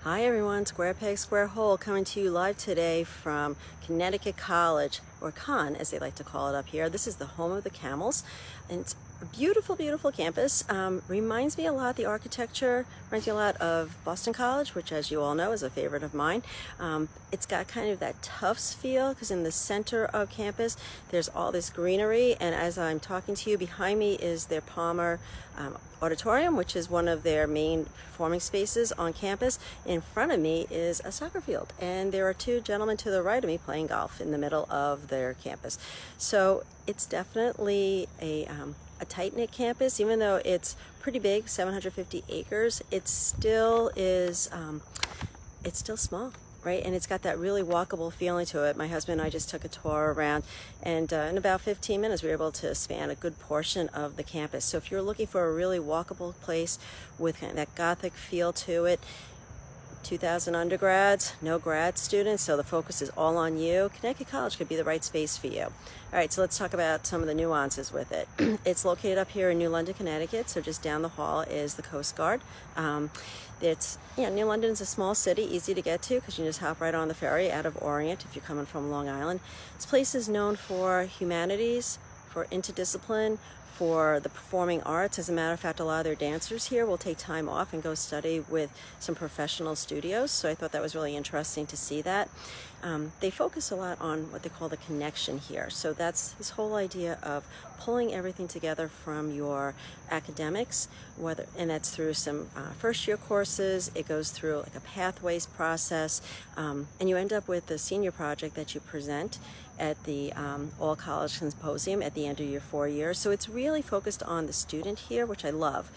Hi everyone, Square Peg, Square Hole coming to you live today from Connecticut College, or Con as they like to call it up here. This is the home of the camels, and it's a beautiful, beautiful campus. Reminds me a lot, the architecture reminds me a lot of Boston College, which as you all know is a favorite of mine. It's got kind of that Tufts feel because in the center of campus there's all this greenery, and as I'm talking to you, behind me is their Palmer auditorium, which is one of their main performing spaces on campus. In front of me is a soccer field, and there are two gentlemen to the right of me playing golf in the middle of their campus. So it's definitely a tight-knit campus. Even though it's pretty big, 750 acres, it still is it's still small, right? And it's got that really walkable feeling to it. My husband and I just took a tour around, and in about 15 minutes we were able to span a good portion of the campus. So if you're looking for a really walkable place with kind of that Gothic feel to it, 2,000 undergrads, no grad students, so the focus is all on you, Connecticut College could be the right space for you. All right, so let's talk about some of the nuances with it. It's located up here in New London, Connecticut, so just down the hall is the Coast Guard. New London is a small city, easy to get to because you can just hop right on the ferry out of Orient if you're coming from Long Island. This place is known for humanities, for interdiscipline, for the performing arts. As a matter of fact, a lot of their dancers here will take time off and go study with some professional studios, so I thought that was really interesting to see that. They focus a lot on what they call the connection here, so that's this whole idea of pulling everything together from your academics, and that's through some first year courses. It goes through like a pathways process, and you end up with the senior project that you present at the All College Symposium at the end of your 4 years. So it's really focused on the student here, which I love.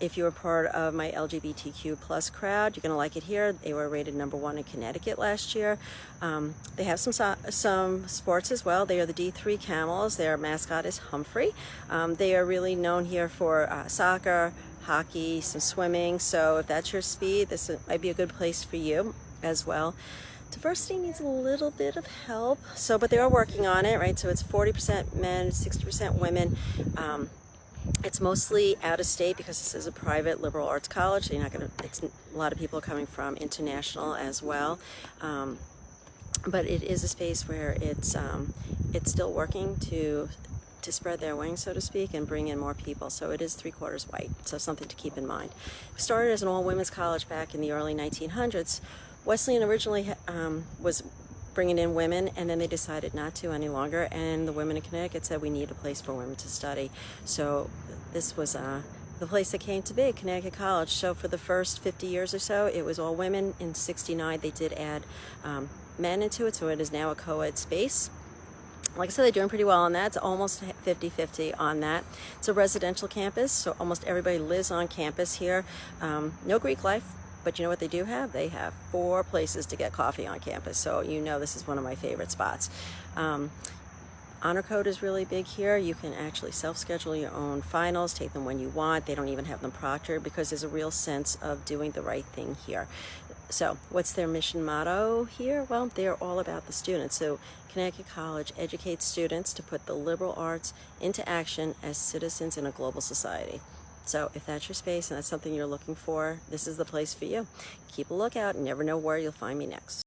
If you're a part of my LGBTQ plus crowd, you're going to like it here. They were rated #1 in Connecticut last year. They have some sports as well. They are the D3 Camels. Their mascot is Humphrey. They are really known here for soccer, hockey, some swimming. So if that's your speed, this might be a good place for you as well. Diversity needs a little bit of help, but they are working on it, right? So it's 40% men, 60% women. It's mostly out of state because this is a private liberal arts college. So you're not going to. A lot of people are coming from international as well, but it is a space where it's still working to spread their wings, so to speak, and bring in more people. So it is 3/4 white. So something to keep in mind. We started as an all-women's college back in the early 1900s. Wesleyan originally was bringing in women, and then they decided not to any longer, and the women in Connecticut said we need a place for women to study. So this was the place that came to be, Connecticut College. So for the first 50 years or so, it was all women. In '69, they did add men into it, so it is now a co-ed space. Like I said, they're doing pretty well on that. It's almost 50-50 on that. It's a residential campus, so almost everybody lives on campus here. No Greek life. But you know what they do have? They have 4 places to get coffee on campus. So you know this is one of my favorite spots. Honor code is really big here. You can actually self-schedule your own finals, take them when you want. They don't even have them proctored because there's a real sense of doing the right thing here. So what's their mission motto here? Well, they're all about the students. So Connecticut College educates students to put the liberal arts into action as citizens in a global society. So if that's your space and that's something you're looking for, this is the place for you. Keep a lookout. You never know where you'll find me next.